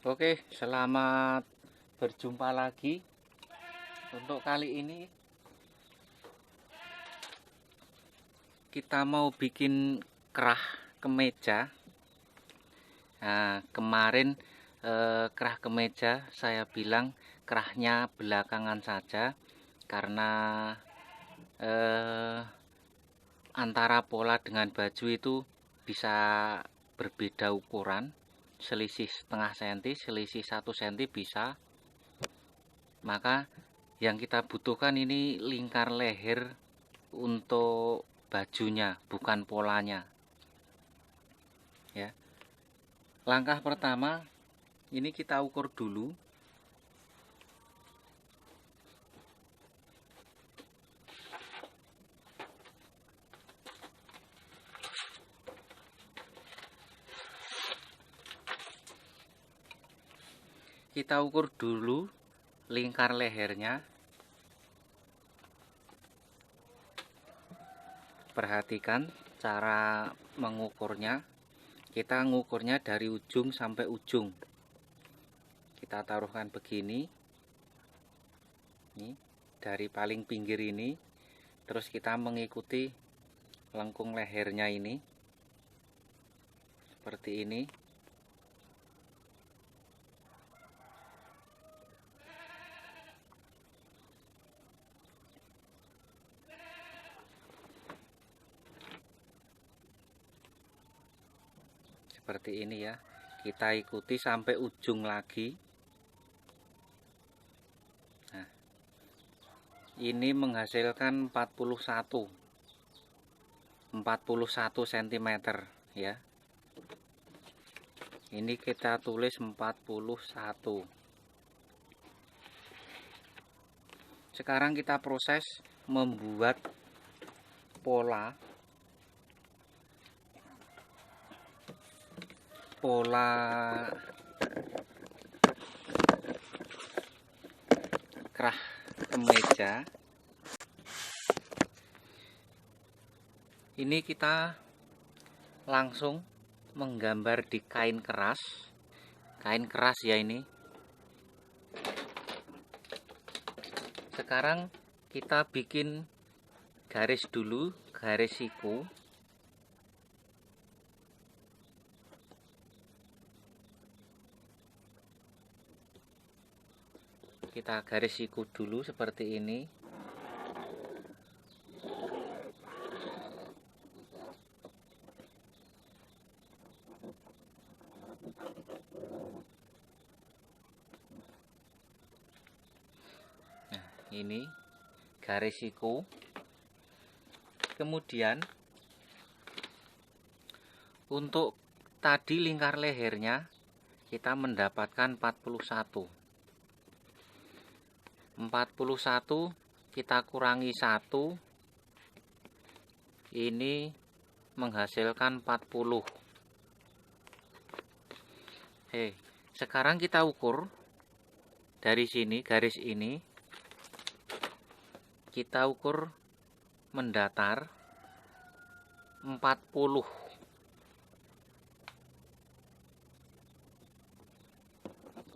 Oke, selamat berjumpa lagi. Untuk kali ini kita mau bikin kerah kemeja. Nah, kemarin kerah kemeja saya bilang kerahnya belakangan saja karena antara pola dengan baju itu bisa berbeda ukuran, selisih setengah senti, selisih 1 senti bisa. Maka yang kita butuhkan ini lingkar leher untuk bajunya, bukan polanya. Ya. Langkah pertama, ini kita ukur dulu. Kita ukur dulu lingkar lehernya. Perhatikan cara mengukurnya. Kita mengukurnya dari ujung sampai ujung. Kita taruhkan begini. Ini dari paling pinggir ini. Terus kita mengikuti lengkung lehernya ini. Seperti ini. Seperti ini ya. Kita ikuti sampai ujung lagi. Nah, ini menghasilkan 41 cm ya. Ini kita tulis 41. Sekarang kita proses membuat pola kerah kemeja. Ini kita langsung menggambar di kain keras ya ini. Sekarang kita bikin garis dulu, garis siku. Kita garis siku dulu seperti ini. Nah, ini garis siku. Kemudian untuk tadi lingkar lehernya kita mendapatkan 41. 41 kita kurangi 1, ini menghasilkan 40. Sekarang kita ukur dari sini, garis ini kita ukur mendatar 40.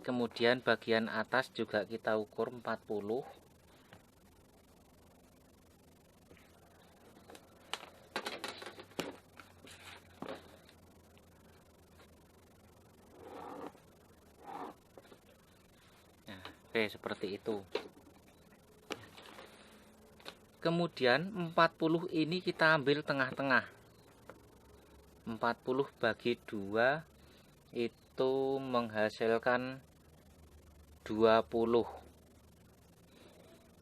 Kemudian bagian atas juga kita ukur 40. Nah, seperti itu. Kemudian 40 ini kita ambil tengah-tengah. 40 bagi 2 itu menghasilkan 20.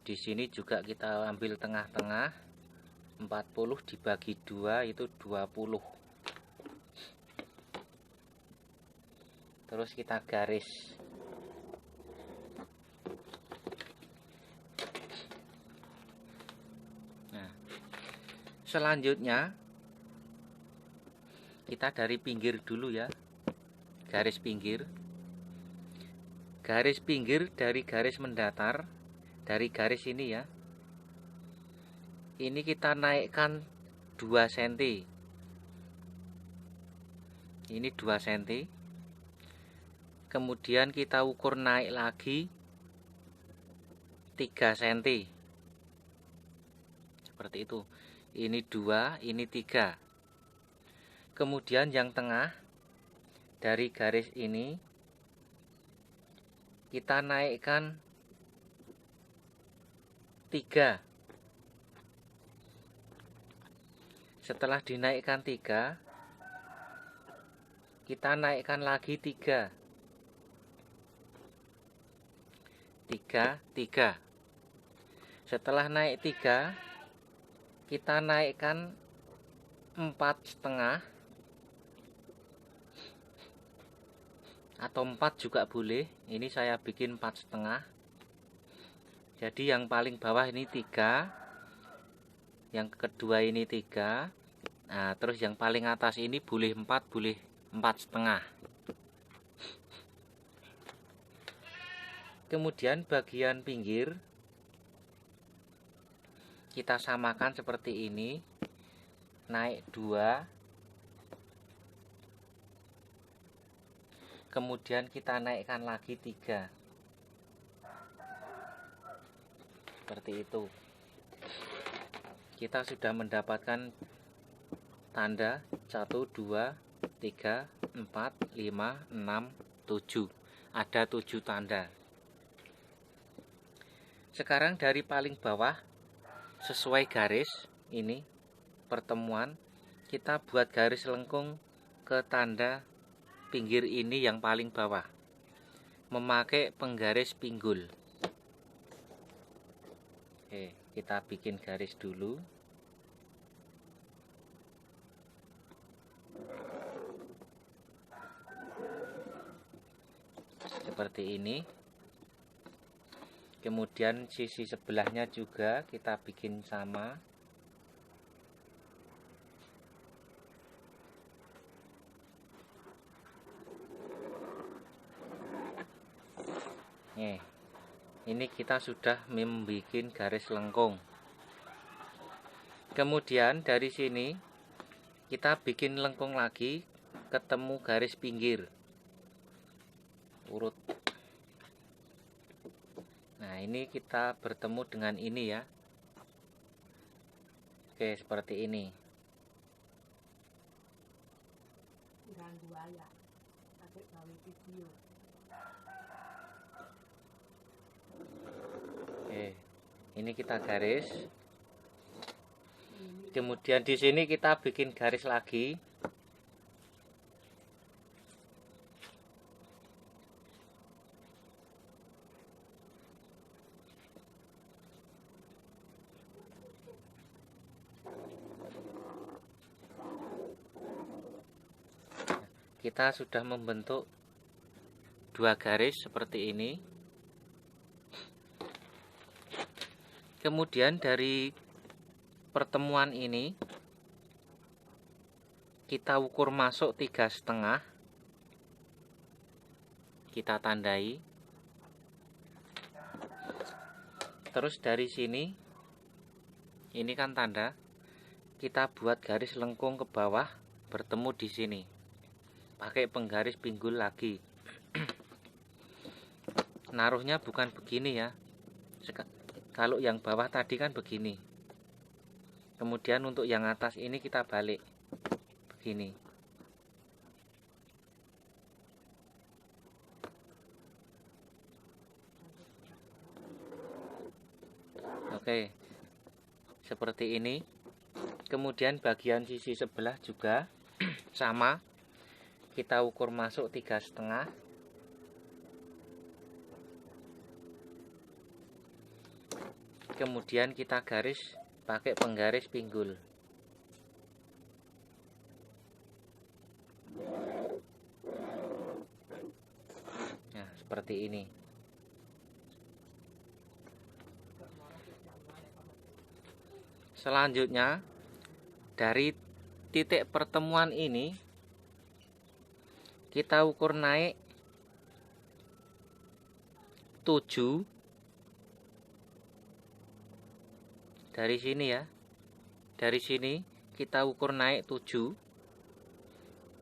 Di sini juga kita ambil tengah-tengah. 40 dibagi 2 itu 20. Terus kita garis. Nah, selanjutnya kita dari pinggir dulu ya. Garis pinggir. Garis pinggir dari garis mendatar, dari garis ini ya. Ini kita naikkan 2 cm. Ini 2 cm. Kemudian kita ukur naik lagi 3 cm. Seperti itu. Ini 2, ini 3. Kemudian yang tengah dari garis ini kita naikkan 3. Setelah dinaikkan 3, kita naikkan lagi 3. 3. Setelah naik 3, kita naikkan 4,5 atau 4 juga boleh. Ini saya bikin 4,5. Jadi yang paling bawah ini 3, yang kedua ini 3. Nah, terus yang paling atas ini boleh 4, boleh 4,5. Kemudian bagian pinggir kita samakan seperti ini, naik 2, kemudian kita naikkan lagi 3, seperti itu. Kita sudah mendapatkan tanda 1, 2, 3, 4, 5, 6, 7. Ada 7 tanda. Sekarang dari paling bawah sesuai garis ini pertemuan, kita buat garis lengkung ke tanda pinggir ini yang paling bawah memakai penggaris pinggul. Oke, kita bikin garis dulu. Seperti ini. Kemudian sisi sebelahnya juga kita bikin sama. Nih, ini kita sudah membuat garis lengkung. Kemudian dari sini kita bikin lengkung lagi, ketemu garis pinggir. Urut. Nah, ini kita bertemu dengan ini ya. Oke, seperti ini. Oke, ini kita garis. Kemudian di sini kita bikin garis lagi. Kita sudah membentuk 2 garis seperti ini. Kemudian dari pertemuan ini kita ukur masuk 3,5. Kita tandai. Terus dari sini, ini kan tanda, kita buat garis lengkung ke bawah, bertemu di sini. Pakai penggaris pinggul lagi. Naruhnya bukan begini ya. Kalau yang bawah tadi kan begini. Kemudian untuk yang atas ini kita balik. Begini. Oke. Seperti ini. Kemudian bagian sisi sebelah juga sama. Kita ukur masuk 3,5. Kemudian kita garis pakai penggaris pinggul. Nah, seperti ini. Selanjutnya, dari titik pertemuan ini kita ukur naik 7 dari sini ya. Dari sini kita ukur naik 7.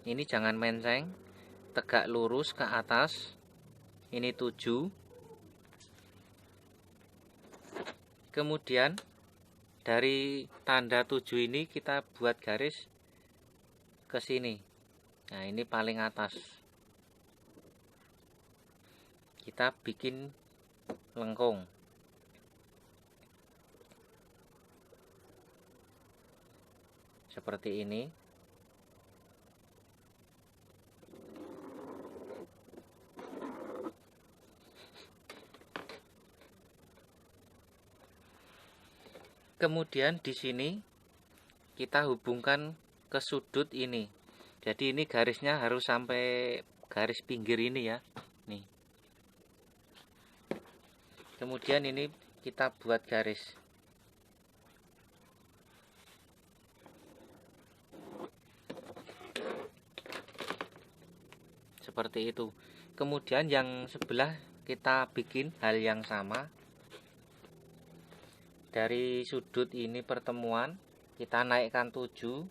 Ini jangan menceng, tegak lurus ke atas ini 7. Kemudian dari tanda 7 ini kita buat garis ke sini. Nah, ini paling atas. Kita bikin lengkung. Seperti ini. Kemudian di sini kita hubungkan ke sudut ini. Jadi ini garisnya harus sampai garis pinggir ini ya. Nih. Kemudian ini kita buat garis. Seperti itu. Kemudian yang sebelah kita bikin hal yang sama. Dari sudut ini pertemuan kita naikkan 7.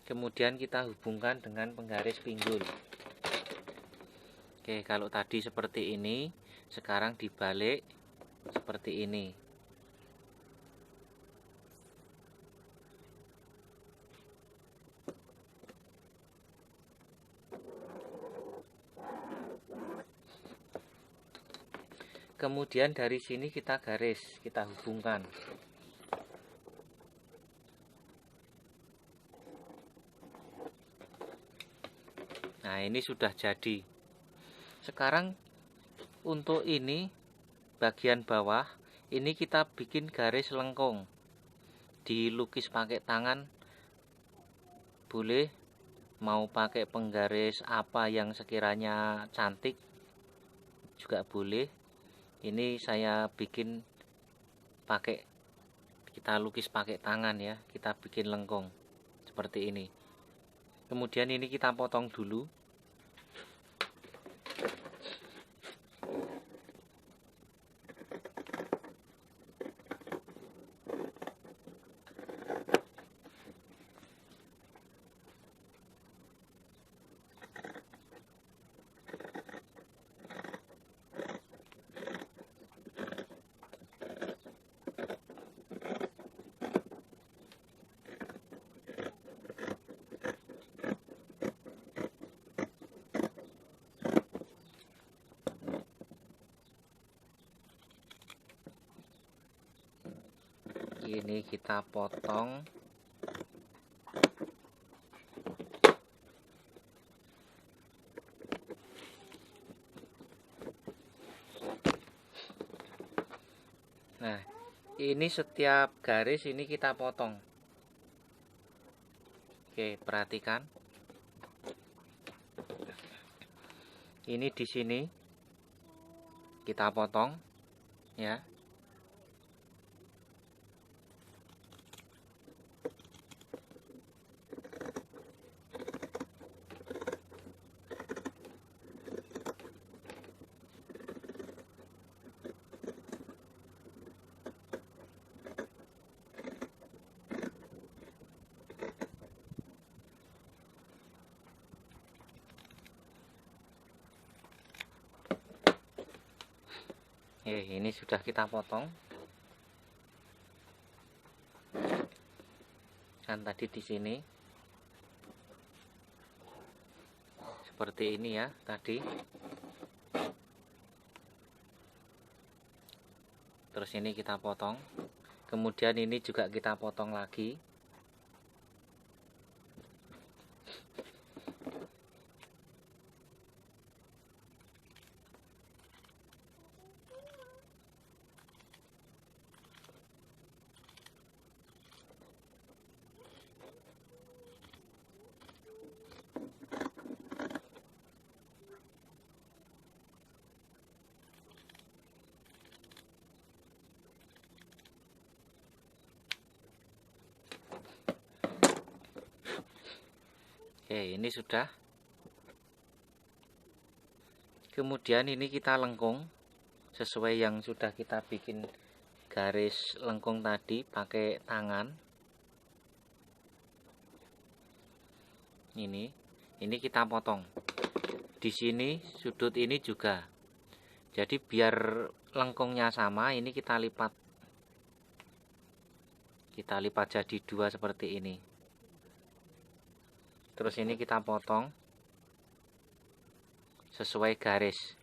Kemudian kita hubungkan dengan penggaris pinggul. Oke, kalau tadi seperti ini, sekarang dibalik seperti ini. Kemudian dari sini kita garis, kita hubungkan. Nah, ini sudah jadi. Sekarang untuk ini bagian bawah, ini kita bikin garis lengkung. Dilukis pakai tangan boleh, mau pakai penggaris apa yang sekiranya cantik juga boleh. Ini saya bikin pakai, kita lukis pakai tangan ya, kita bikin lengkung seperti ini. Kemudian ini kita potong dulu. Ini kita potong. Nah, ini setiap garis ini kita potong. Oke, perhatikan. Ini di sini kita potong ya. Ini sudah kita potong. Kan tadi di sini seperti ini ya tadi. Terus ini kita potong. Kemudian ini juga kita potong lagi. Ini sudah. Kemudian ini kita lengkung sesuai yang sudah kita bikin garis lengkung tadi pakai tangan. ini kita potong. Di sini sudut ini juga. Jadi biar lengkungnya sama, ini kita lipat. Kita lipat jadi dua seperti ini. Terus ini kita potong sesuai garis.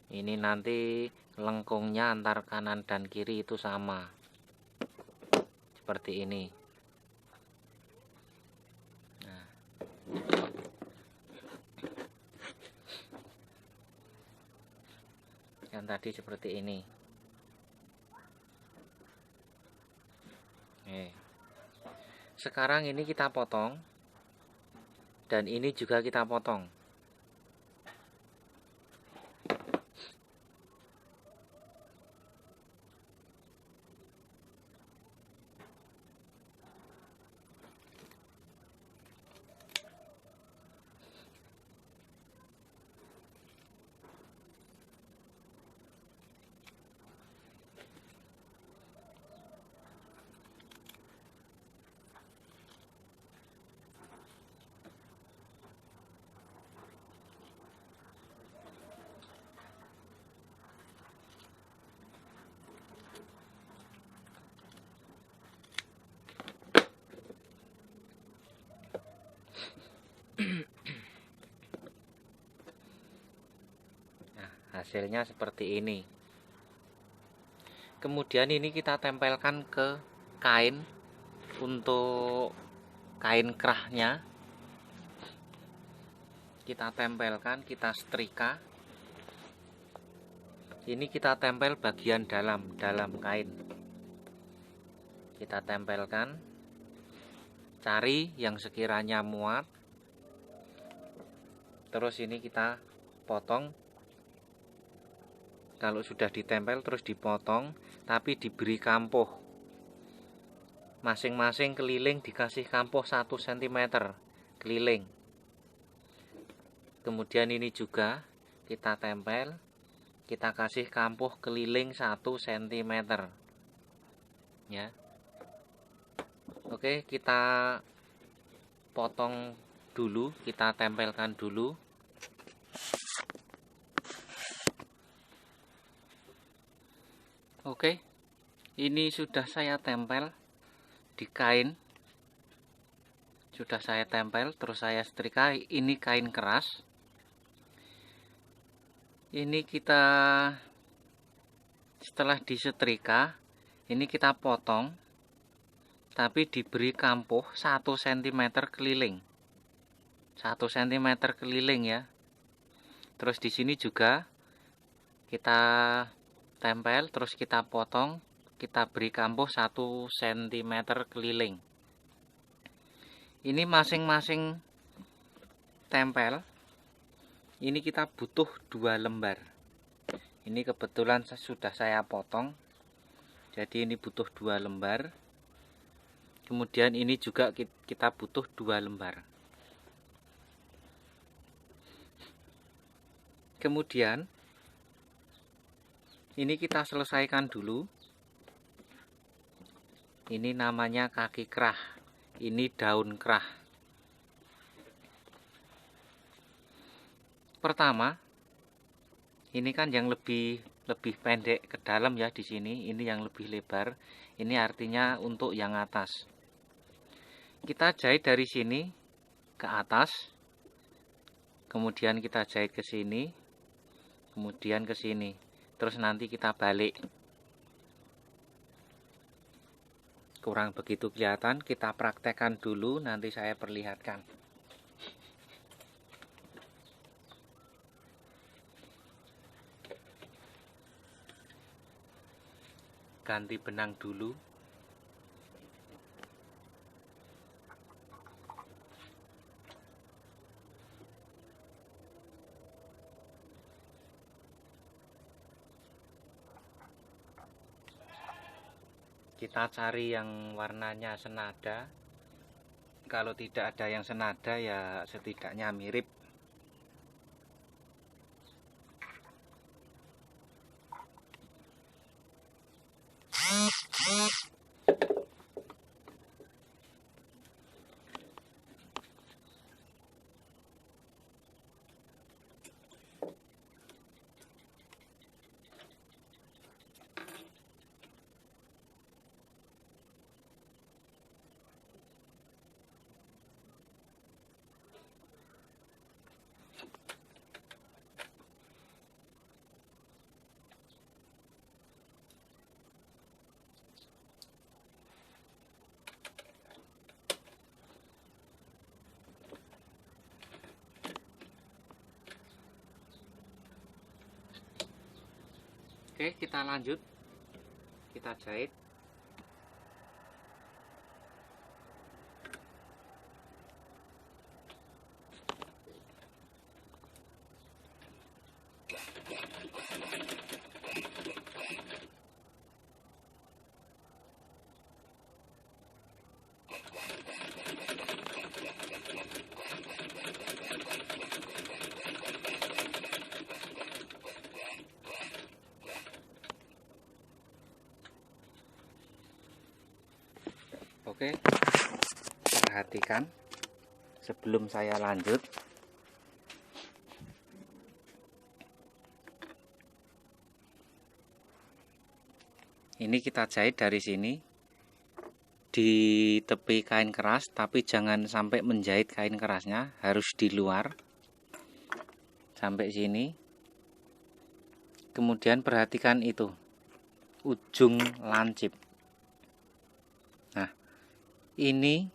Ini nanti lengkungnya antar kanan dan kiri itu sama. Seperti ini. Nah. Yang tadi seperti ini. Sekarang ini kita potong. Dan ini juga kita potong. Nah, hasilnya seperti ini. Kemudian ini kita tempelkan ke kain untuk kain kerahnya. Kita tempelkan, kita setrika. Ini kita tempel bagian dalam kain. Kita tempelkan. Cari yang sekiranya muat. Terus ini kita potong. Kalau sudah ditempel terus dipotong, tapi diberi kampuh. Masing-masing keliling dikasih kampuh 1 cm keliling. Kemudian ini juga kita tempel, kita kasih kampuh keliling 1 cm. Ya. Oke, kita potong dulu, kita tempelkan dulu. Oke, ini sudah saya tempel di kain. Sudah saya tempel, terus saya setrika. Ini kain keras. Ini kita setelah disetrika, ini kita potong, tapi diberi kampuh 1 cm keliling. 1 cm keliling ya. Terus di sini juga kita tempel, terus kita potong, kita beri kampuh 1 cm keliling. Ini masing-masing tempel. Ini kita butuh 2 lembar. Ini kebetulan sudah saya potong. Jadi ini butuh 2 lembar. Kemudian ini juga kita butuh 2 lembar. Kemudian ini kita selesaikan dulu. Ini namanya kaki kerah. Ini daun kerah. Pertama, ini kan yang lebih pendek ke dalam ya di sini. Ini yang lebih lebar. Ini artinya untuk yang atas. Kita jahit dari sini ke atas. Kemudian kita jahit ke sini. Kemudian ke sini. Terus nanti kita balik. Kurang begitu kelihatan, kita praktekkan dulu, nanti saya perlihatkan. Ganti benang dulu. Kita cari yang warnanya senada. Kalau tidak ada yang senada ya setidaknya mirip. Oke, kita lanjut, kita jahit. Oke, perhatikan sebelum saya lanjut. Ini kita jahit dari sini di tepi kain keras, tapi jangan sampai menjahit kain kerasnya, harus di luar sampai sini. Kemudian perhatikan itu ujung lancip. Nah, ini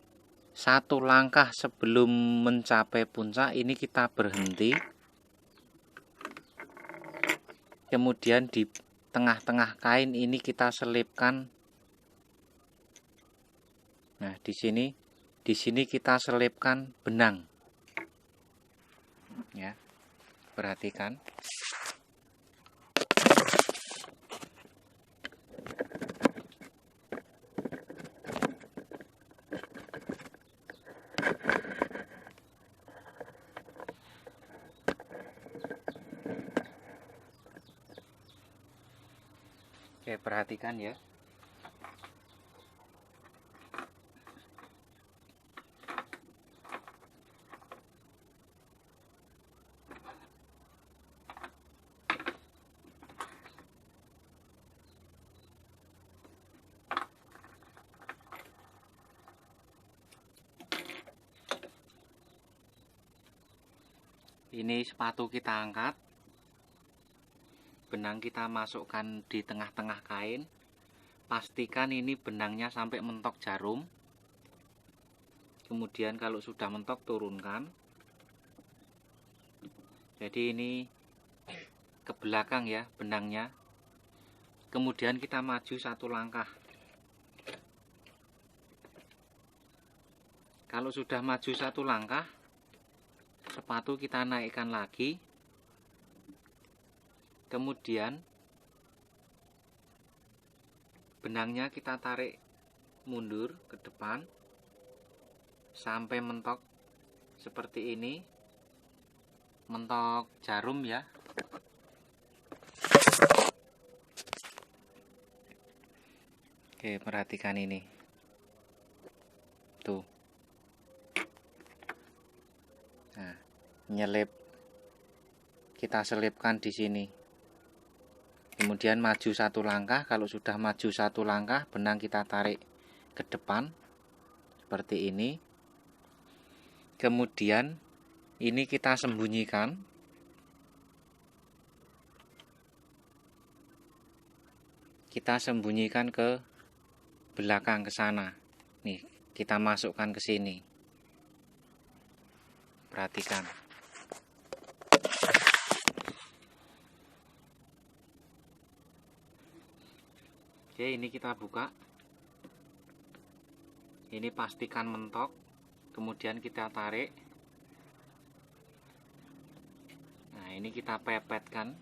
satu langkah sebelum mencapai puncak, ini kita berhenti. Kemudian di tengah-tengah kain ini kita selipkan. Nah, di sini kita selipkan benang. Ya. Perhatikan. Oke, perhatikan ya. Ini sepatu kita angkat. Benang kita masukkan di tengah-tengah kain. Pastikan ini benangnya sampai mentok jarum. Kemudian kalau sudah mentok, turunkan. Jadi ini ke belakang ya benangnya. Kemudian kita maju satu langkah. Kalau sudah maju satu langkah, sepatu kita naikkan lagi. Kemudian benangnya kita tarik mundur ke depan sampai mentok seperti ini, mentok jarum ya. Oke, perhatikan ini tuh. Nah, nyelip, kita selipkan di sini. Kemudian maju satu langkah. Kalau sudah maju satu langkah, benang kita tarik ke depan seperti ini. Kemudian ini kita sembunyikan. Kita sembunyikan ke belakang, ke sana. Nih, kita masukkan ke sini. Perhatikan. Oke, ini kita buka. Ini pastikan mentok. Kemudian kita tarik. Nah, ini kita pepetkan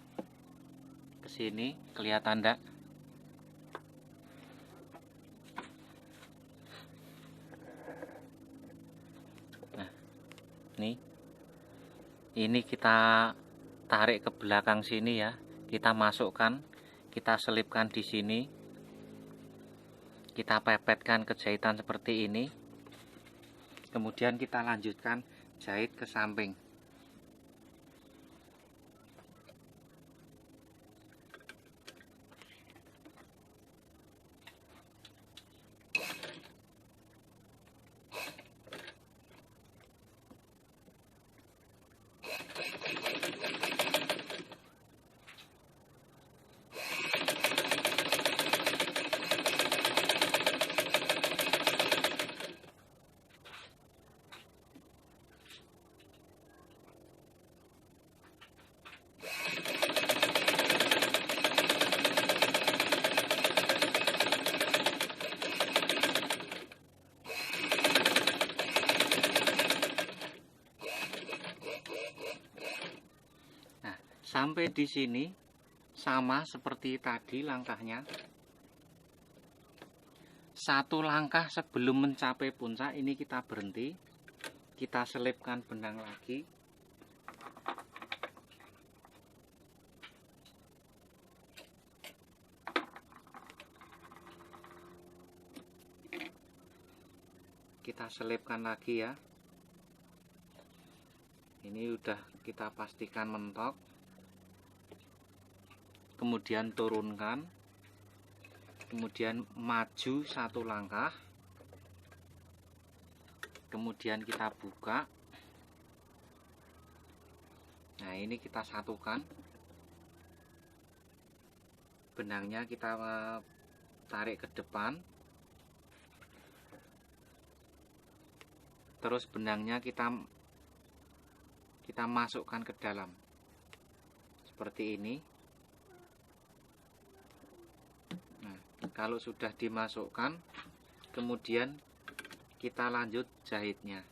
ke sini. Kelihatan enggak? Nah, ini kita tarik ke belakang sini ya. Kita masukkan, kita selipkan di sini. Kita pepetkan ke jahitan seperti ini. Kemudian kita lanjutkan jahit ke samping. Sampai di sini sama seperti tadi langkahnya. Satu langkah sebelum mencapai puncak ini kita berhenti. Kita selipkan benang lagi. Kita selipkan lagi ya. Ini udah kita pastikan mentok. Kemudian turunkan. Kemudian maju satu langkah. Kemudian kita buka. Nah, ini kita satukan. Benangnya kita tarik ke depan. Terus benangnya kita masukkan ke dalam. Seperti ini. Nah, kalau sudah dimasukkan, kemudian kita lanjut jahitnya.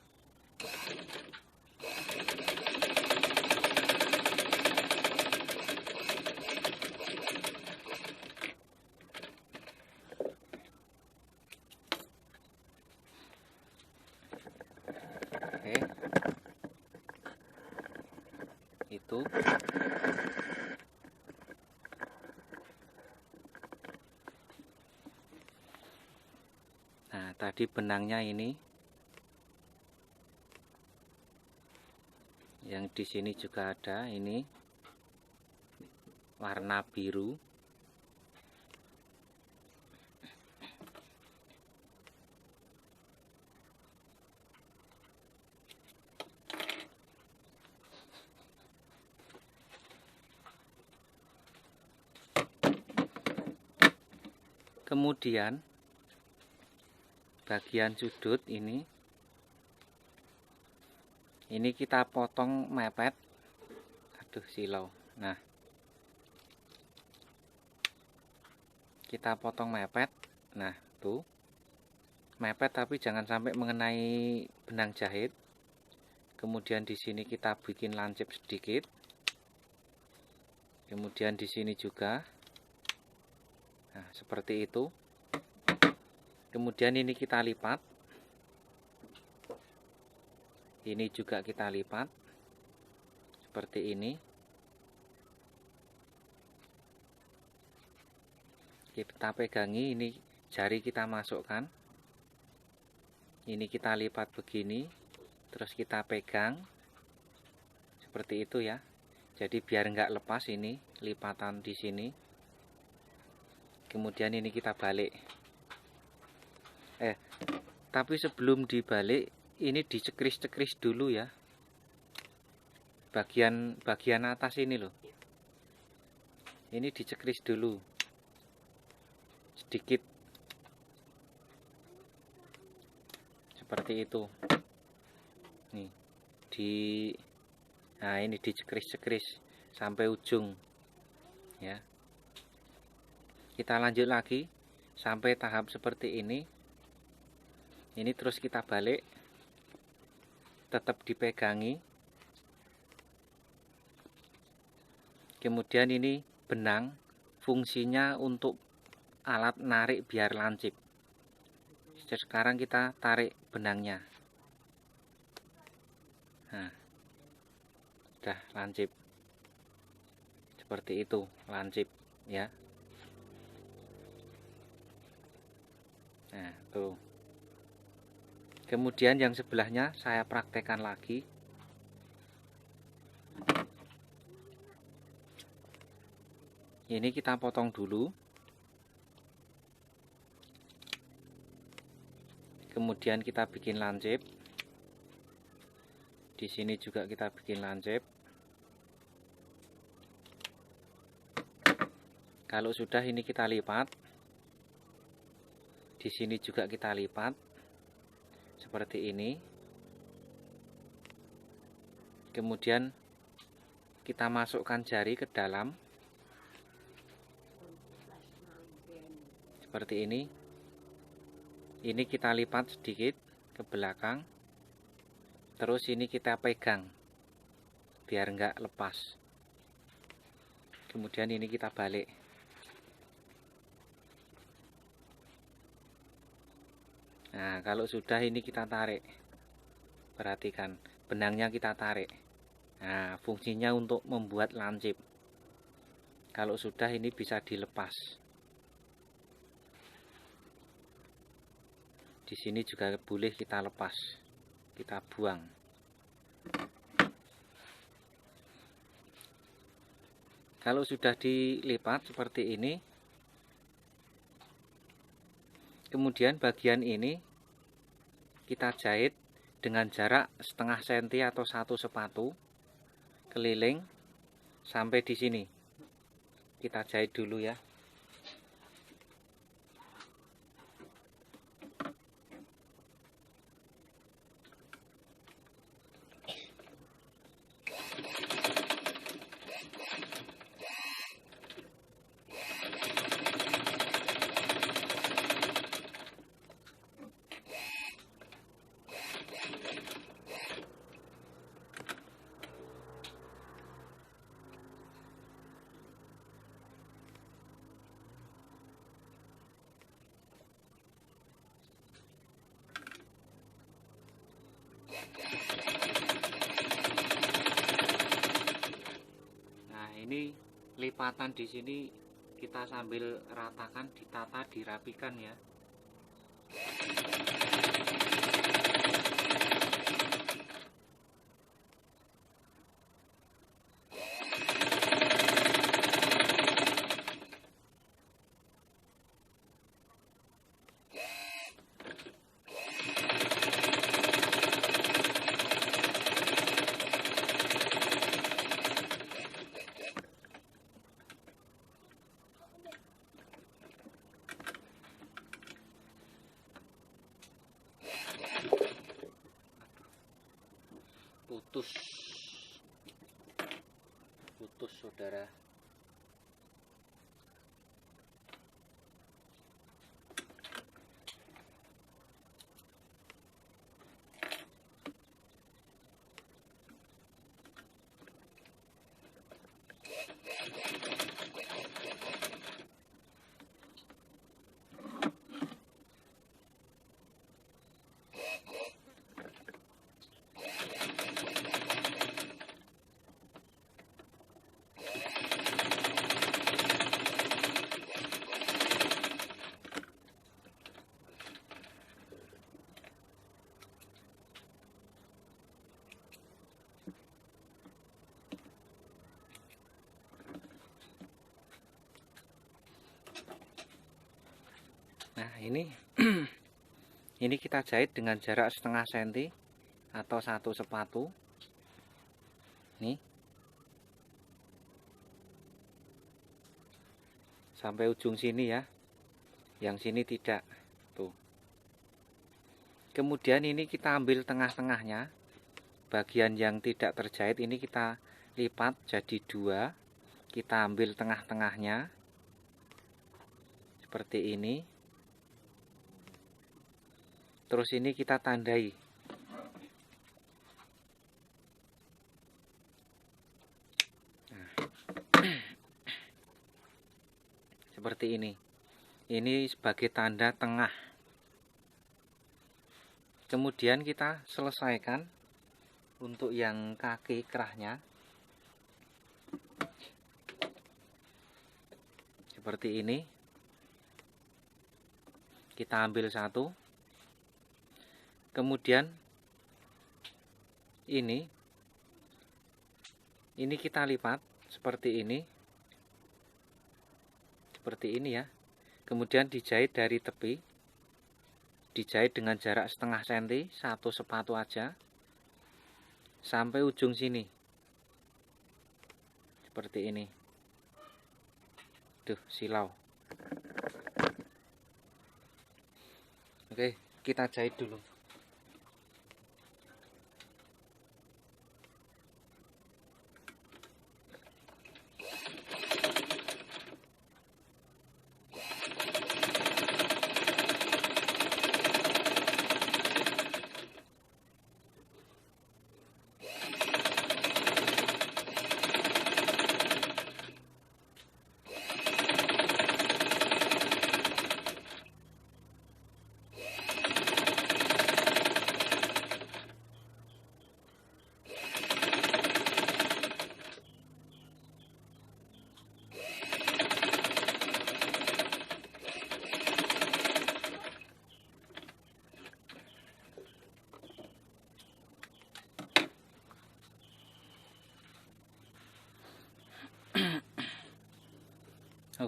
Oke. Itu. Nah, tadi benangnya ini. Yang di sini juga ada, ini warna biru. Kemudian bagian sudut ini kita potong mepet. Aduh, silau. Nah, kita potong mepet. Nah, tuh mepet tapi jangan sampai mengenai benang jahit. Kemudian di sini kita bikin lancip sedikit. Kemudian di sini juga. Nah, seperti itu. Kemudian ini kita lipat. Ini juga kita lipat. Seperti ini. Kita pegangi, ini jari kita masukkan. Ini kita lipat begini. Terus kita pegang. Seperti itu ya. Jadi biar nggak lepas ini lipatan di sini. Kemudian ini kita balik. Tapi sebelum dibalik, ini dicekris-cekris dulu ya. Bagian atas ini loh. Ini dicekris dulu. Sedikit. Seperti itu. Nih. Nah, ini dicekris-cekris sampai ujung. Ya. Kita lanjut lagi sampai tahap seperti ini. Ini terus kita balik. Tetap dipegangi. Kemudian ini benang, fungsinya untuk alat narik biar lancip. Sekarang kita tarik benangnya. Nah, udah lancip. Seperti itu, lancip ya. Nah, tuh. Kemudian yang sebelahnya saya praktekkan lagi. Ini kita potong dulu. Kemudian kita bikin lancip. Di sini juga kita bikin lancip. Kalau sudah ini kita lipat. Di sini juga kita lipat. Seperti ini. Kemudian kita masukkan jari ke dalam. Seperti ini. Ini kita lipat sedikit ke belakang. Terus ini kita pegang biar enggak lepas. Kemudian ini kita balik. Nah, kalau sudah ini kita tarik. Perhatikan, benangnya kita tarik. Nah, fungsinya untuk membuat lancip. Kalau sudah ini bisa dilepas. Di sini juga boleh kita lepas. Kita buang. Kalau sudah dilipat seperti ini, kemudian bagian ini kita jahit dengan jarak setengah senti atau 1 sepatu keliling sampai di sini. Kita jahit dulu ya. Ini lipatan di sini kita sambil ratakan, ditata, dirapikan ya. Putus saudara. Nah ini ini kita jahit dengan jarak setengah senti atau 1 sepatu. Nih sampai ujung sini ya, yang sini tidak tuh. Kemudian ini kita ambil tengah-tengahnya, bagian yang tidak terjahit ini kita lipat jadi 2, kita ambil tengah-tengahnya seperti ini. Terus ini kita tandai. Nah. Seperti ini. Ini sebagai tanda tengah. Kemudian kita selesaikan untuk yang kaki kerahnya. Seperti ini. Kita ambil 1. Kemudian ini kita lipat seperti ini ya. Kemudian dijahit dari tepi, dijahit dengan jarak setengah senti, 1 sepatu aja sampai ujung sini seperti ini. Duh, silau. Oke, kita jahit dulu.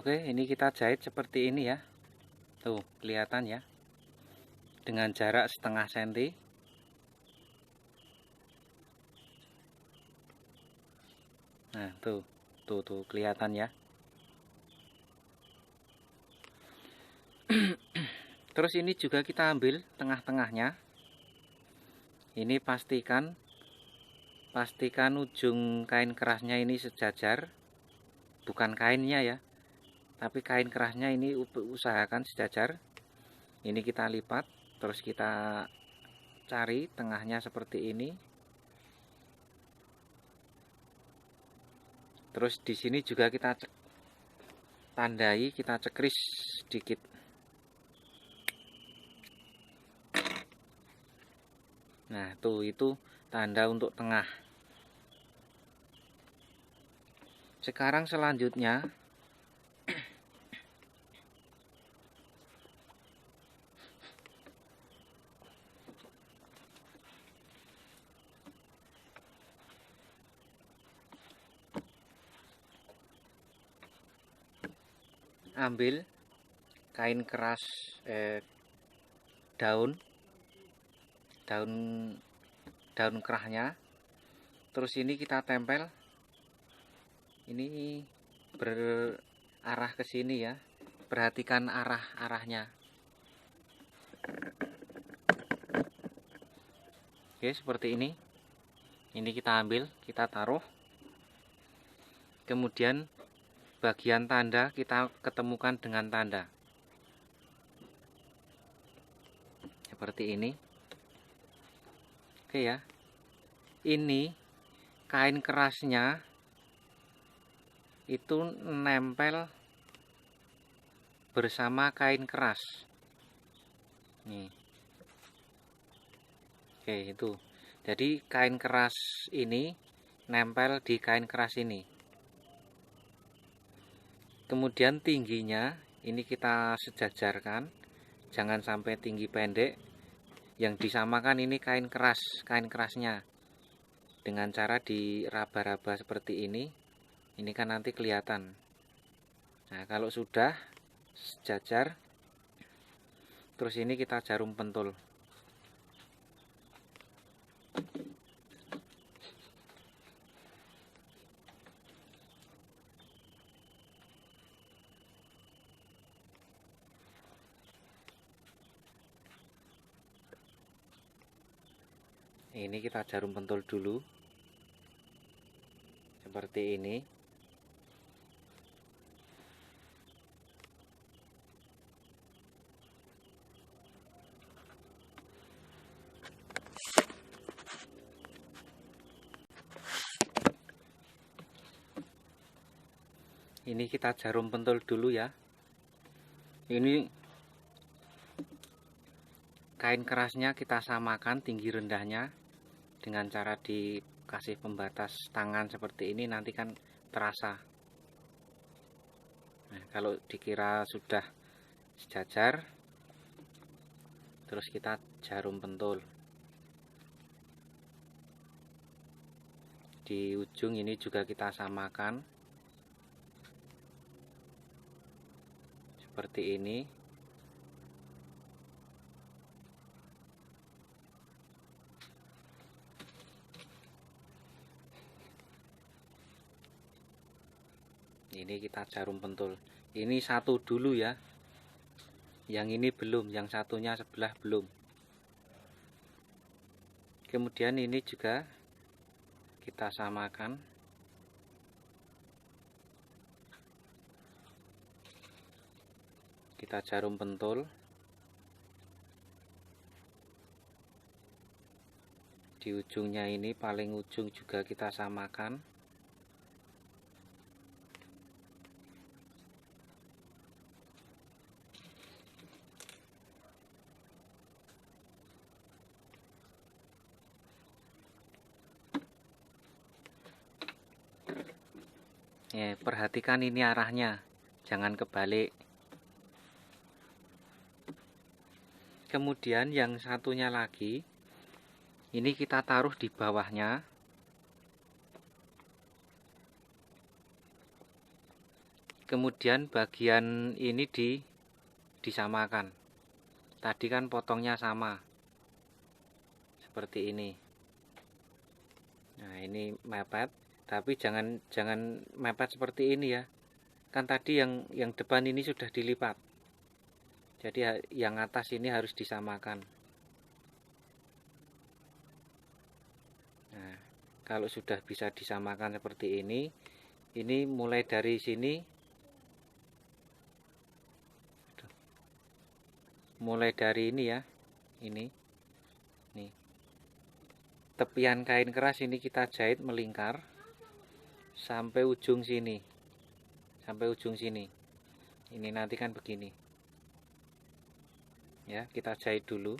Oke, ini kita jahit seperti ini ya. Tuh, kelihatan ya. Dengan jarak setengah senti. Nah, tuh kelihatan ya. Terus ini juga kita ambil tengah-tengahnya. Ini pastikan ujung kain kerasnya ini sejajar. Bukan kainnya ya, tapi kain kerasnya ini usahakan sejajar. Ini kita lipat, terus kita cari tengahnya seperti ini. Terus di sini juga kita tandai, kita cekris sedikit. Nah, itu tanda untuk tengah. Sekarang selanjutnya ambil kain keras daun kerahnya, terus ini kita tempel, ini berarah ke sini ya, perhatikan arahnya. Oke, seperti ini kita ambil, kita taruh, kemudian bagian tanda kita ketemukan dengan tanda seperti ini. Oke ya, ini kain kerasnya itu nempel bersama kain keras nih. Oke, itu jadi kain keras ini nempel di kain keras ini. Kemudian tingginya ini kita sejajarkan, jangan sampai tinggi pendek. Yang disamakan ini kain kerasnya dengan cara diraba-raba seperti ini. Ini kan nanti kelihatan. Nah, kalau sudah sejajar, terus ini kita jarum pentul. Ini kita jarum pentul dulu seperti ini. Ini kita jarum pentul dulu ya. Ini kain kerasnya kita samakan tinggi rendahnya dengan cara dikasih pembatas tangan seperti ini, nanti kan terasa. Nah, kalau dikira sudah sejajar, terus kita jarum pentul di ujung ini juga kita samakan seperti ini. Ini kita jarum pentul. Ini satu dulu ya. Yang ini belum, yang satunya sebelah belum. Kemudian ini juga kita samakan. Kita jarum pentul. Di ujungnya ini paling ujung juga kita samakan. Ya, perhatikan ini arahnya, jangan kebalik. Kemudian yang satunya lagi, ini kita taruh di bawahnya. Kemudian bagian ini disamakan. Tadi kan potongnya sama seperti ini. Nah, ini mepet, tapi jangan mepet seperti ini ya. Kan tadi yang depan ini sudah dilipat. Jadi yang atas ini harus disamakan. Nah, kalau sudah bisa disamakan seperti ini mulai dari sini, mulai dari ini ya, ini nih, tepian kain keras ini kita jahit melingkar sampai ujung sini, ini nanti kan begini ya, kita jahit dulu.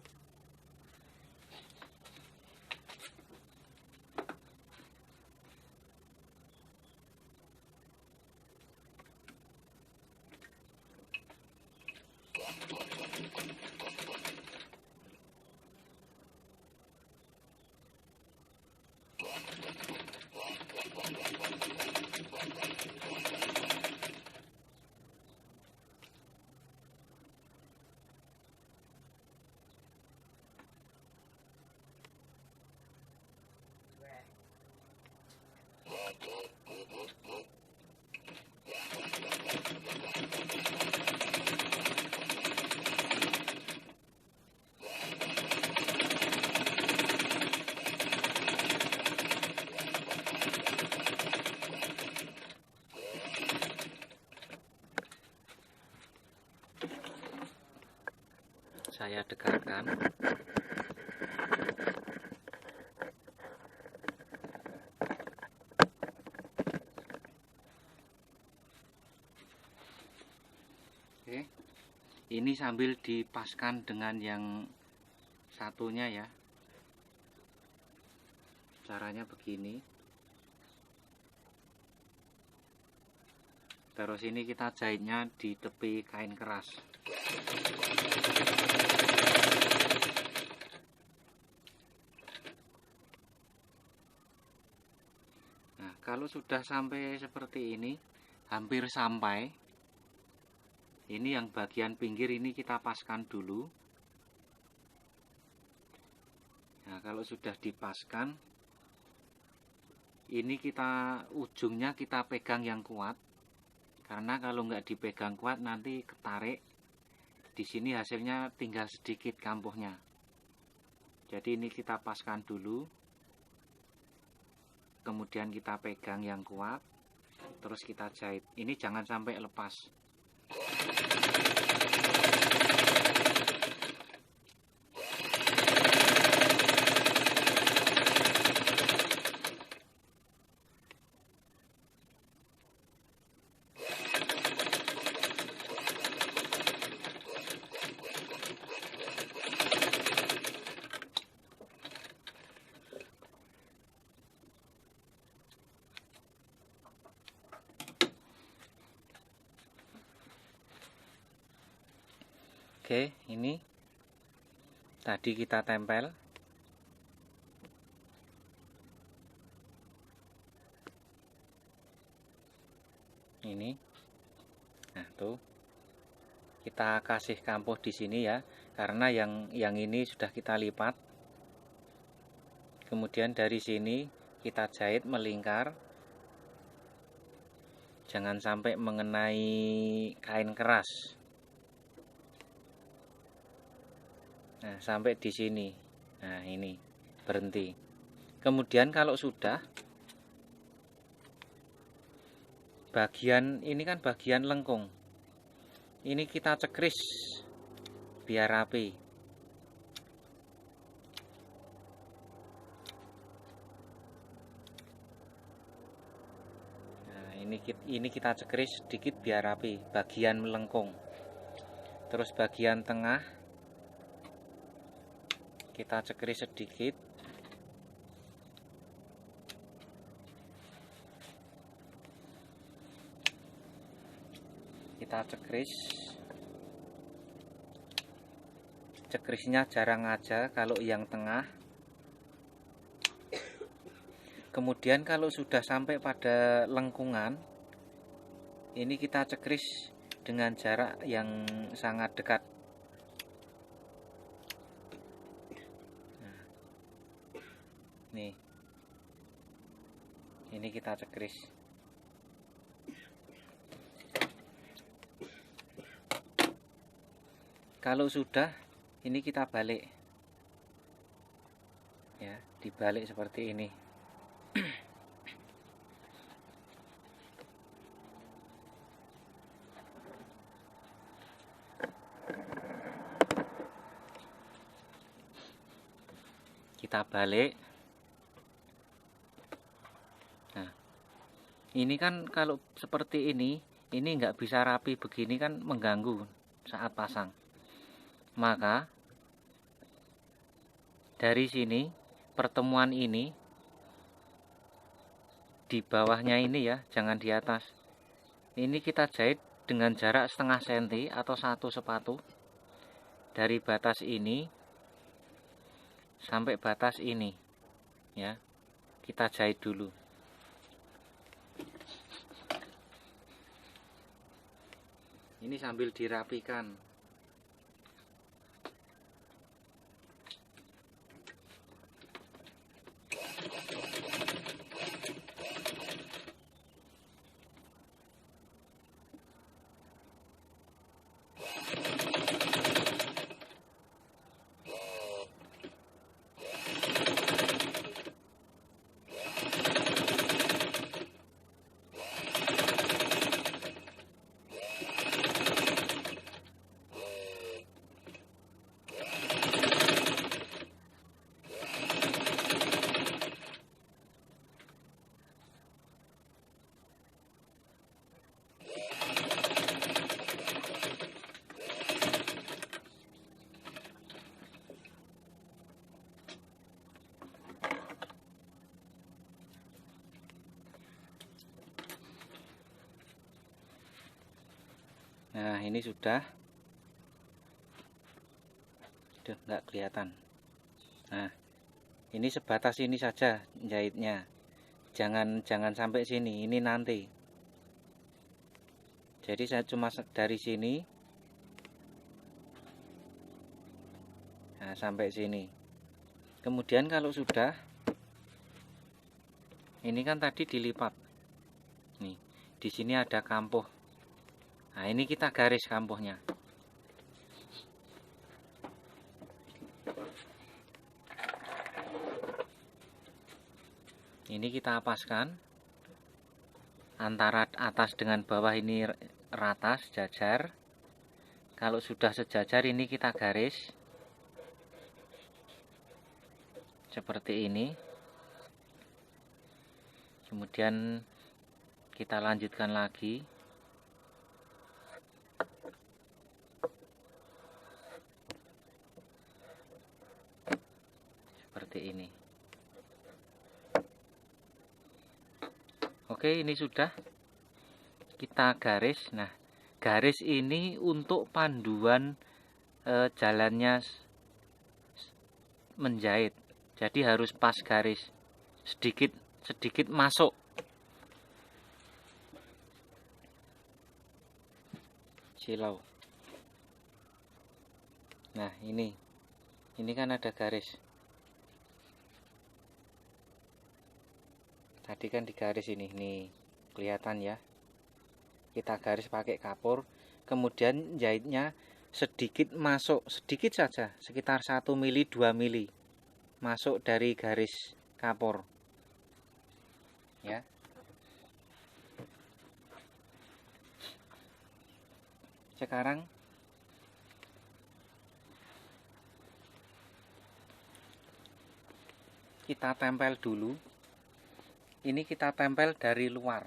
Saya dekatkan. Oke, ini sambil dipaskan dengan yang satunya ya. Caranya begini. Terus ini kita jahitnya di tepi kain keras. Nah, kalau sudah sampai seperti ini, hampir sampai, ini yang bagian pinggir ini kita paskan dulu. Nah, kalau sudah dipaskan, ini ujungnya kita pegang yang kuat. Karena kalau nggak dipegang kuat nanti ketarik. Di sini hasilnya tinggal sedikit kampuhnya. Jadi ini kita paskan dulu. Kemudian kita pegang yang kuat. Terus kita jahit. Ini jangan sampai lepas. Oke, ini tadi kita tempel. Ini. Nah, tuh. Kita kasih kampuh di sini ya, karena yang ini sudah kita lipat. Kemudian dari sini kita jahit melingkar. Jangan sampai mengenai kain keras. Nah, sampai di sini. Nah, ini berhenti. Kemudian kalau sudah, bagian ini kan bagian lengkung. Ini kita cekris biar rapi. Nah, ini kita cekris sedikit biar rapi, bagian melengkung. Terus bagian tengah kita cekris sedikit. Kita cekrisnya jarang aja kalau yang tengah. Kemudian kalau sudah sampai pada lengkungan, Ini kita cekris dengan jarak yang sangat dekat. Nah, nih, ini kita cekris. Kalau sudah, ini kita balik, ya, dibalik seperti ini. Kita balik. Nah, ini kan kalau seperti ini nggak bisa rapi begini kan, mengganggu saat pasang. Maka dari sini pertemuan ini di bawahnya ini ya, jangan di atas. Ini kita jahit dengan jarak setengah senti atau 1 sepatu dari batas ini sampai batas ini, ya. Kita jahit dulu. Ini sambil dirapikan. Nah, ini sudah nggak kelihatan. Nah, ini sebatas ini saja jahitnya. Jangan sampai sini, ini nanti. Jadi saya cuma dari sini, nah, sampai sini. Kemudian kalau sudah, ini kan tadi dilipat. Nih, di sini ada kampuh. Nah, ini kita garis kampuhnya. Ini kita apaskan. Antara atas dengan bawah ini rata, sejajar. Kalau sudah sejajar, ini kita garis. Seperti ini. Kemudian kita lanjutkan lagi. Seperti ini. Oke, ini sudah. Kita garis. Nah, garis ini untuk panduan jalannya menjahit. Jadi harus pas garis. Sedikit masuk. Silau. Nah, ini kan ada garis. Tadi kan digaris ini, nih kelihatan ya. Kita garis pakai kapur, kemudian jahitnya sedikit masuk, sedikit saja, sekitar 1 mili 2 mili masuk dari garis kapur. Ya. Sekarang kita tempel dulu. Ini kita tempel dari luar.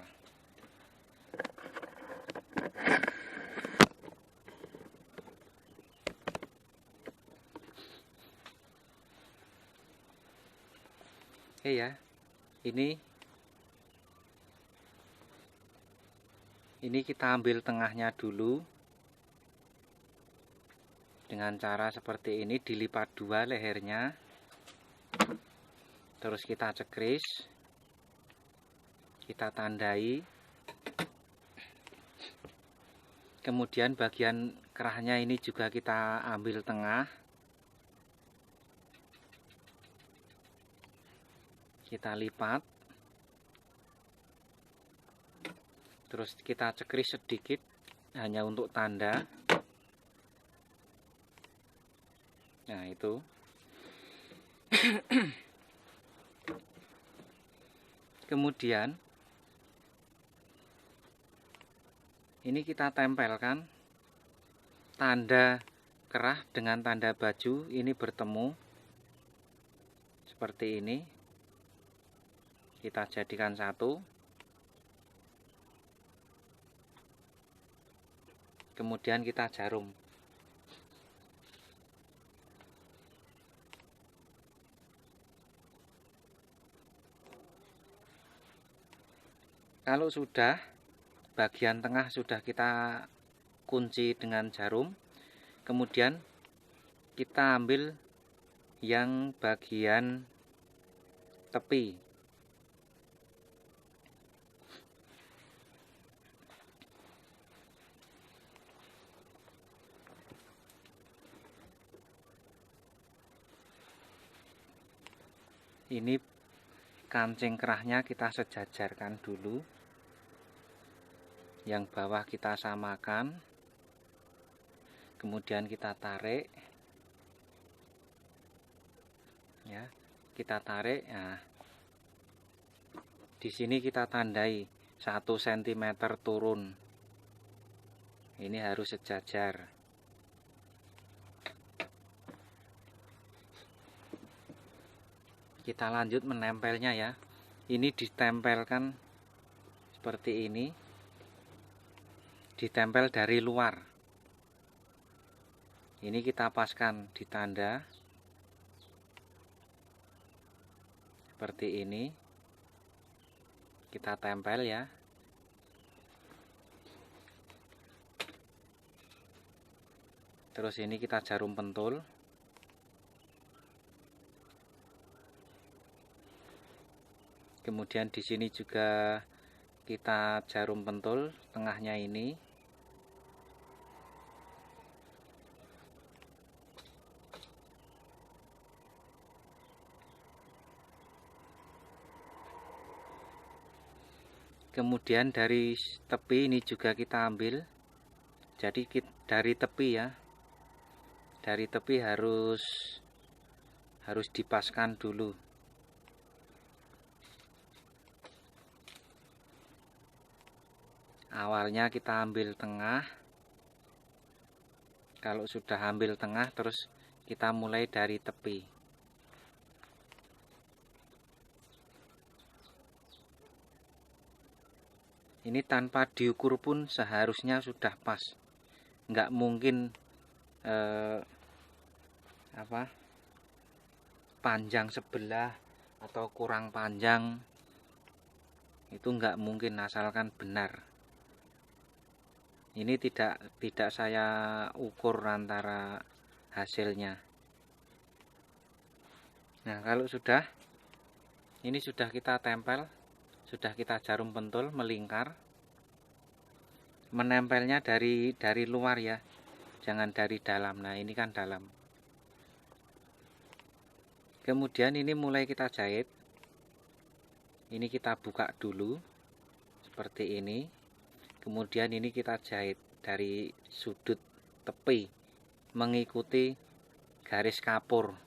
Oke ya. Ini kita ambil tengahnya dulu. Dengan cara seperti ini, dilipat 2 lehernya. Terus kita cekris. Kita tandai. Kemudian bagian kerahnya ini juga kita ambil tengah, kita lipat, terus kita cekris sedikit hanya untuk tanda. Nah itu. Kemudian ini kita tempelkan tanda kerah dengan tanda baju, ini bertemu seperti ini. Kita jadikan satu. Kemudian kita jarum. Kalau sudah, bagian tengah sudah kita kunci dengan jarum, kemudian kita ambil yang bagian tepi. Ini kancing kerahnya kita sejajarkan dulu. Yang bawah kita samakan. Kemudian kita tarik. Ya, kita tarik. Nah, di sini kita tandai 1 cm turun. Ini harus sejajar. Kita lanjut menempelnya ya. Ini ditempelkan seperti ini. Ditempel dari luar. Ini kita paskan di tanda. Seperti ini. Kita tempel ya. Terus ini kita jarum pentul. Kemudian di sini juga kita jarum pentul tengahnya ini. Kemudian dari tepi ini juga kita ambil. Jadi dari tepi ya. Dari tepi harus dipaskan dulu. Awalnya kita ambil tengah. Kalau sudah ambil tengah, terus kita mulai dari tepi. Ini tanpa diukur pun seharusnya sudah pas. Nggak mungkin panjang sebelah atau kurang panjang. Itu nggak mungkin, asalkan benar. Ini tidak saya ukur antara hasilnya. Nah, kalau sudah, ini sudah kita tempel, sudah kita jarum pentul melingkar. Menempelnya dari luar ya, jangan dari dalam. Nah, ini kan dalam. Kemudian ini mulai kita jahit. Ini kita buka dulu seperti ini. Kemudian ini kita jahit dari sudut tepi mengikuti garis kapur.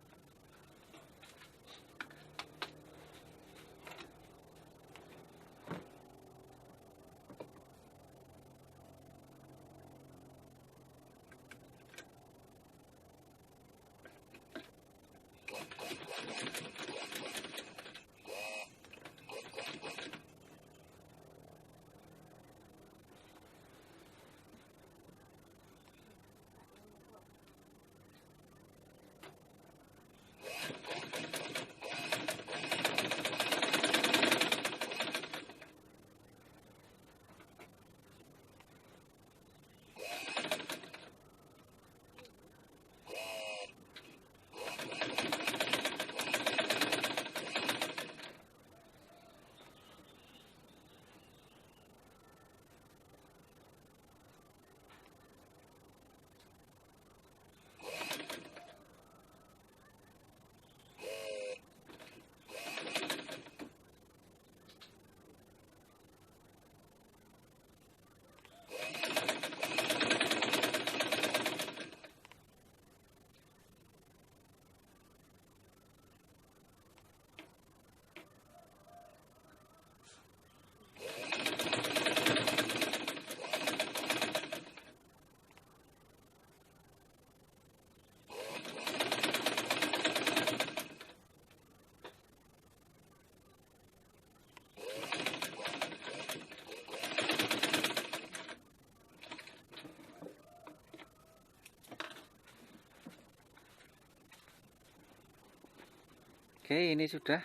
Oke, ini sudah.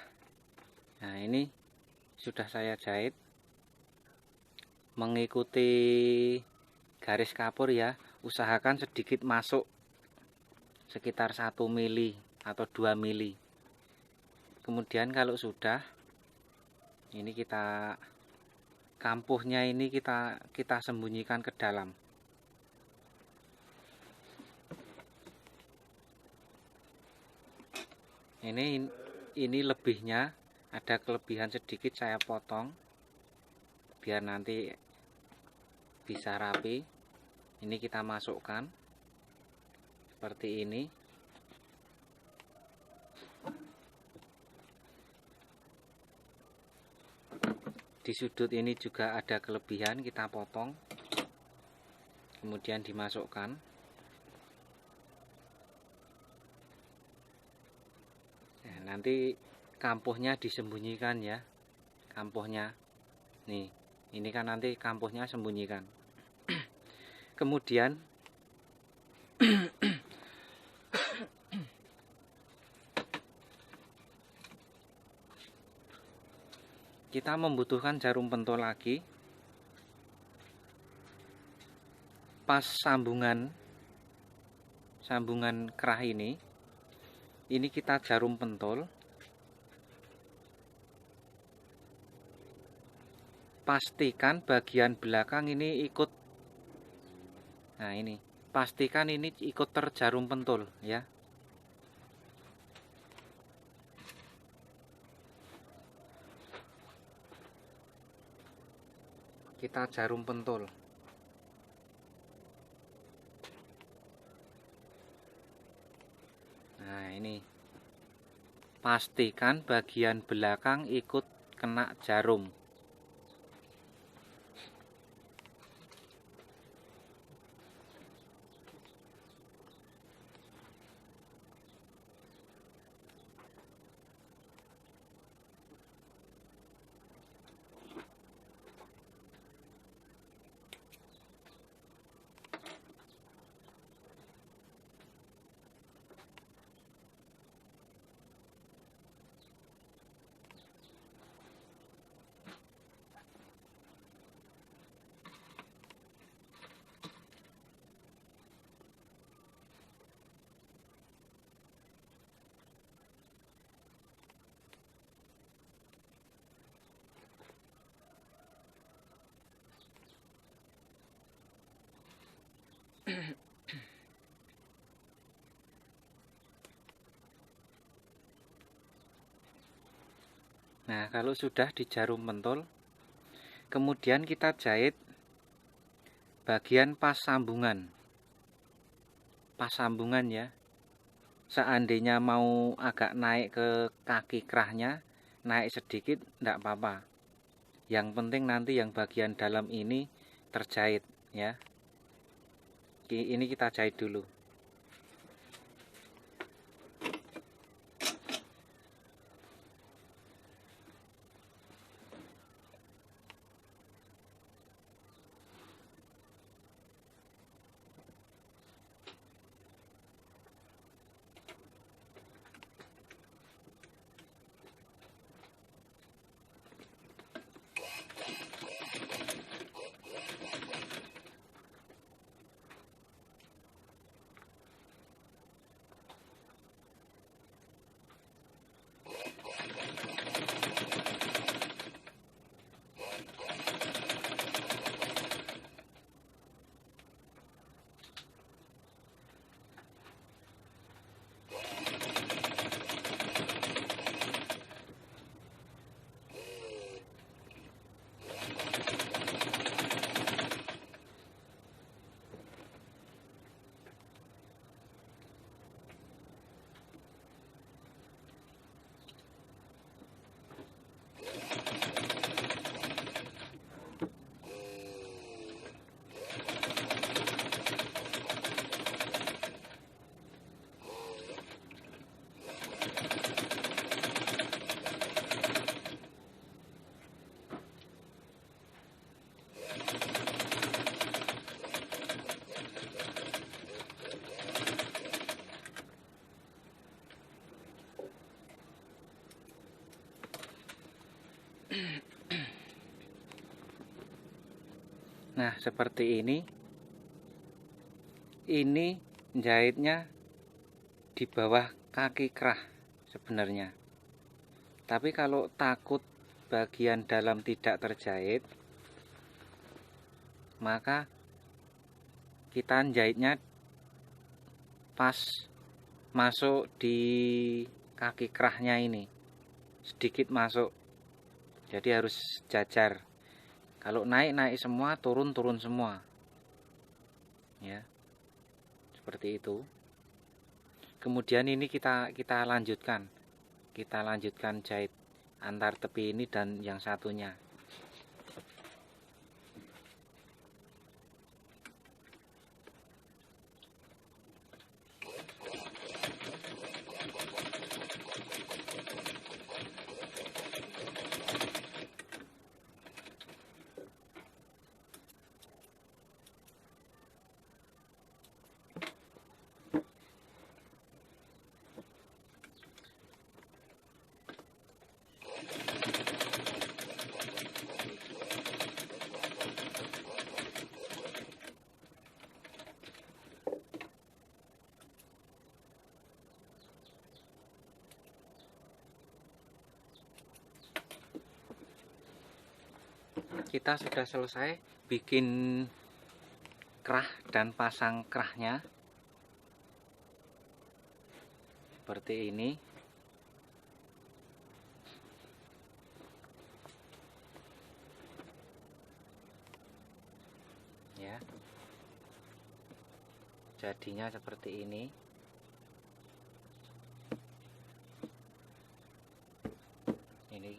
Nah, ini sudah saya jahit mengikuti garis kapur ya. Usahakan sedikit masuk, sekitar 1 mili atau 2 mili. Kemudian kalau sudah, ini kita kampuhnya ini kita sembunyikan ke dalam. Ini lebihnya, ada kelebihan sedikit saya potong biar nanti bisa rapi. Ini kita masukkan seperti ini. Di sudut ini juga ada kelebihan, kita potong, kemudian dimasukkan. Nah, nanti kampuhnya disembunyikan ya, kampuhnya. Nih, ini kan nanti kampuhnya sembunyikan. Kemudian kita membutuhkan jarum pentul lagi. Pas sambungan kerah ini kita jarum pentul. Pastikan bagian belakang ini ikut. Nah, ini pastikan ini ikut terjarum pentul ya. Kita jarum pentul. Nah, ini pastikan bagian belakang ikut kena jarum. Nah, kalau sudah di jarum pentul, kemudian kita jahit bagian pas sambungan. Pas sambungan ya. Seandainya mau agak naik ke kaki kerahnya, naik sedikit enggak apa-apa. Yang penting nanti yang bagian dalam ini terjahit ya. Ini kita jahit dulu. Nah, seperti ini jahitnya di bawah kaki kerah sebenarnya. Tapi kalau takut bagian dalam tidak terjahit, maka kita jahitnya pas masuk di kaki kerahnya ini, sedikit masuk, jadi harus jajar. Kalau naik semua, turun semua, ya, seperti itu. Kemudian ini kita lanjutkan jahit antar tepi ini dan yang satunya. Kita sudah selesai bikin kerah dan pasang kerahnya seperti ini. Ya, jadinya seperti ini. Ini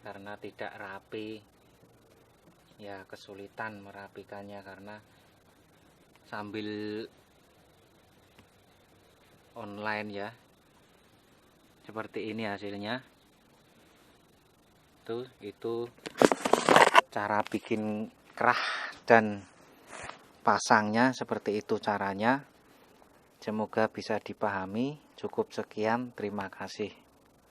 karena tidak rapi, ya kesulitan merapikannya karena sambil online ya. Seperti ini hasilnya. Itu cara bikin kerah dan pasangnya, seperti itu caranya. Semoga bisa dipahami. Cukup sekian, terima kasih.